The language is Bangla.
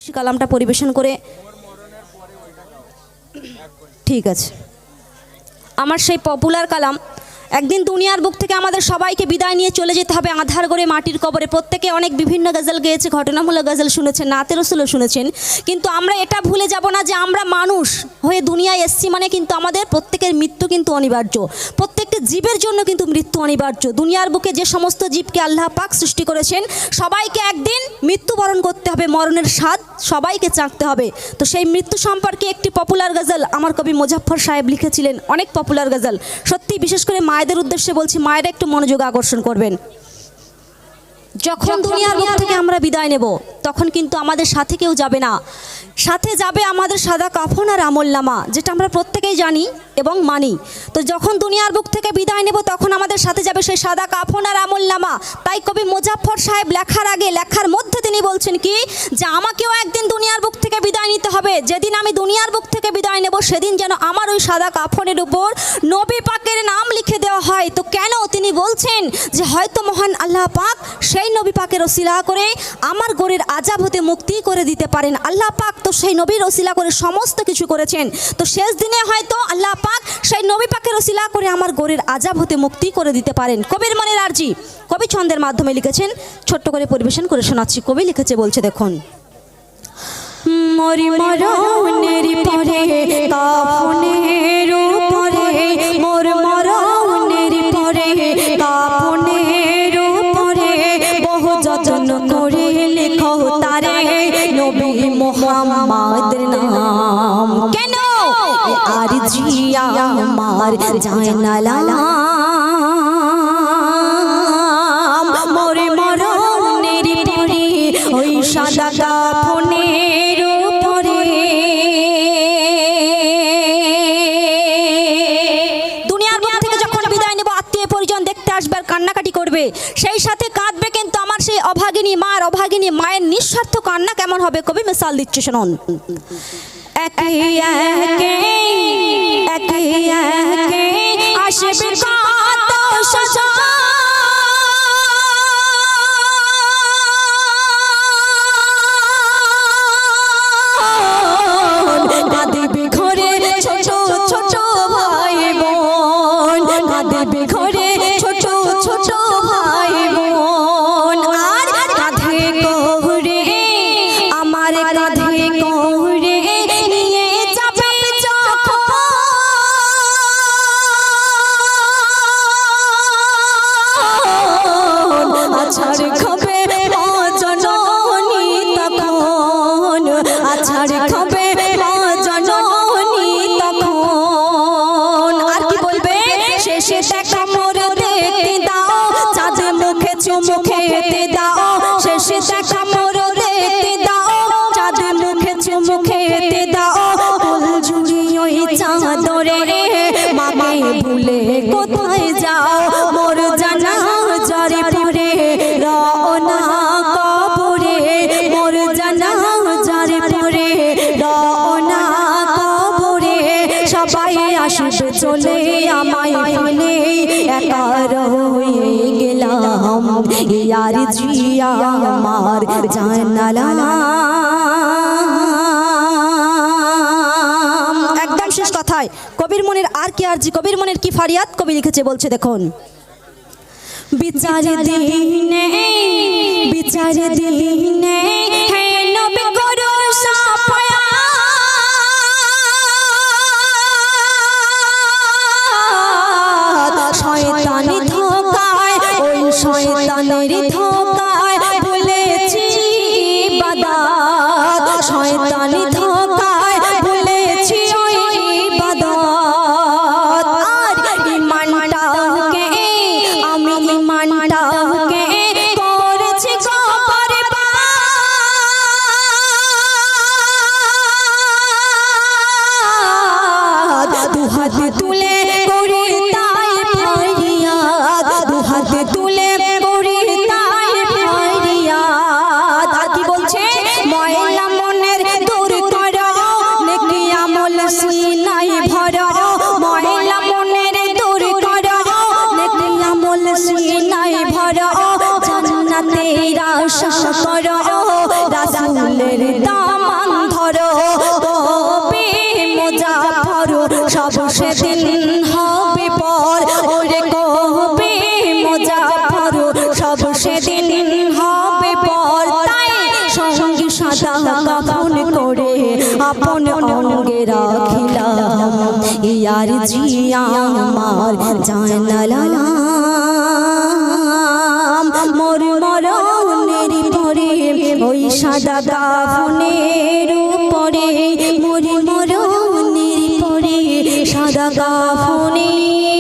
কালামটা পরিবেশন করে ঠিক আছে। আমার সেই পপুলার কালাম, একদিন দুনিয়ার বুক থেকে আমাদের সবাইকে বিদায় নিয়ে চলে যেতে হবে আধার করে মাটির কবরে। প্রত্যেকে অনেক বিভিন্ন গজল গেয়েছে, ঘটনামূলক গজল শুনেছেন, নাতে রসুলও শুনেছেন, কিন্তু আমরা এটা ভুলে যাব না যে আমরা মানুষ হয়ে দুনিয়ায় এসছি মানে কিন্তু আমাদের প্রত্যেকের মৃত্যু কিন্তু অনিবার্য। প্রত্যেকটি জীবের জন্য কিন্তু মৃত্যু অনিবার্য। দুনিয়ার বুকে যে সমস্ত জীবকে আল্লাহ পাক সৃষ্টি করেছেন সবাইকে একদিন মৃত্যুবরণ করতে হবে, মরণের স্বাদ সবাইকে চাকতে হবে। তো সেই মৃত্যু সম্পর্কে একটি পপুলার গজল আমার কবি মুজাফফর সাহেব লিখেছিলেন, অনেক পপুলার গজল। সত্যি বিশেষ করে মায়েদের উদ্দেশ্যে বলছি, মায়েরা একটু মনোযোগ আকর্ষণ করবেন। যখন দুনিয়ার বুক থেকে আমরা বিদায় নেব তখন কিন্তু আমাদের সাথে কেউ যাবে না, সাথে যাবে আমাদের সাদা কাফন আর আমলনামা, যেটা আমরা প্রত্যেকেই জানি এবং মানি। তো যখন দুনিয়ার বুক থেকে বিদায় নেব তখন আমাদের সাথে যাবে সেই সাদা কাফন আর আমলনামা। তাই কবি মুজাফফর সাহেব লেখার আগে, লেখার মধ্যে তিনি বলছেন কি, যে আমাকেও একদিন দুনিয়ার বুক থেকে বিদায় নিতে হবে। যেদিন আমি দুনিয়ার বুক থেকে বিদায় নেব সেদিন যেন আমার ওই সাদা কাফনের উপর নবী পাকের নাম লিখে দেওয়া হয়। তো কেন তিনি বলছেন যে হয়তো মহান আল্লাহ পাক সেই নবী পাকের ওসিলা করে আমার গোরের আযাব হতে মুক্তি করে দিতে পারেন। আল্লাহ পাক তো সেই নবীর ওসিলা করে সমস্ত কিছু করেছেন। তো শেষ দিনে হয়তো আল্লাহ পাক সেই নবী পাকের ওসিলা করে আমার গোরের আযাব হতে মুক্তি করে দিতে পারেন। কবির মনের আরজি কবি ছন্দের মাধ্যমে লিখেছেন, ছোট্ট করে পরিবেশন করে শোনাচ্ছি। কবি লিখেছে, বলছে দেখুন, মরি মরণের পরে কাফনের উপরে, মোর মরণের পরে কাফনের উপরে বহু যত্ন করে লেখো তারে নবী মুহাম্মদের নাম। কেন আর জিয়া আমার জানালাম, মরে মরণের পরে ওই সাদা কাফনের উপরে। দুনিয়ার বুক থেকে যখন বিদায় নেব আত্মীয় পরিজন দেখতে আসবে আর কান্নাকাটি করবে, সেই সাথে কাঁদবে কিন্তু আমার সেই অভাগিনী মার, অভাগিনী মায়ের নিঃস্বার্থ কান্না কেমন হবে কবি মিসাল দিচ্ছে শুনুন। একে একে একে একে আসবে কত সজন, কাঁদবে ঘরে ছোট ছোট ভাই বোন, কাঁদবে ঘরে ছোট ছোট ভাই বোন। আর কাঁধে কোহরে আমার কাঁধে কোহরে নিয়ে যাবে যখন আছাড় খাবে মা জননী তখন, আছাড় খাবে মা জননী তখন। আর কি বলবে, শেষে দেখা মোর দেখতে দাও, চাঁদে মুখে চুমু খেতে দাও, শেষে দেখা মোর দেখতে দাও, চাঁদে মুখে চুমু খেতে দাও। ফুল ঝুড়ি ওই চাঁদরে মাকে ভুলে কোথায় যাও, মোর জানা জারি পরে রওনা কবরে, মোর জানা জারি পরে রওনা কবরে। সবাই আসবে চলে আমায় ফেলে একা রয়ে গেলাম, ইয়ার জিয়া আমার জানালাম। একদম শেষ কথায় কবির মনের আর কি আরজি, কবির মনের কি ফারিয়াদ কবি লিখেছে, বলছে দেখুন, বিচার দিনে বিচার দিনে হে নবী করো সাফায়াত, শয়তানি ধোঁকায় ওই শয়তানের ধোঁকায় ভুলেছি ইবাদত, শয়তানি ধোঁকায় ভুলেছি ওই ইবাদত। আর ইমানটাকে আমি ইমানটাকে করেছি কবরবাদ, সব সেদিন হবে পর্দায় সঙ্গে সাদা কাফন করে আপন অঙ্গে রাখিলাম ইয়ার জিয়া আমার জানালাম মোর মরণের পরে ওই সাদা কাফনের উপরে মোর মরণের পরে সাদা কাফনের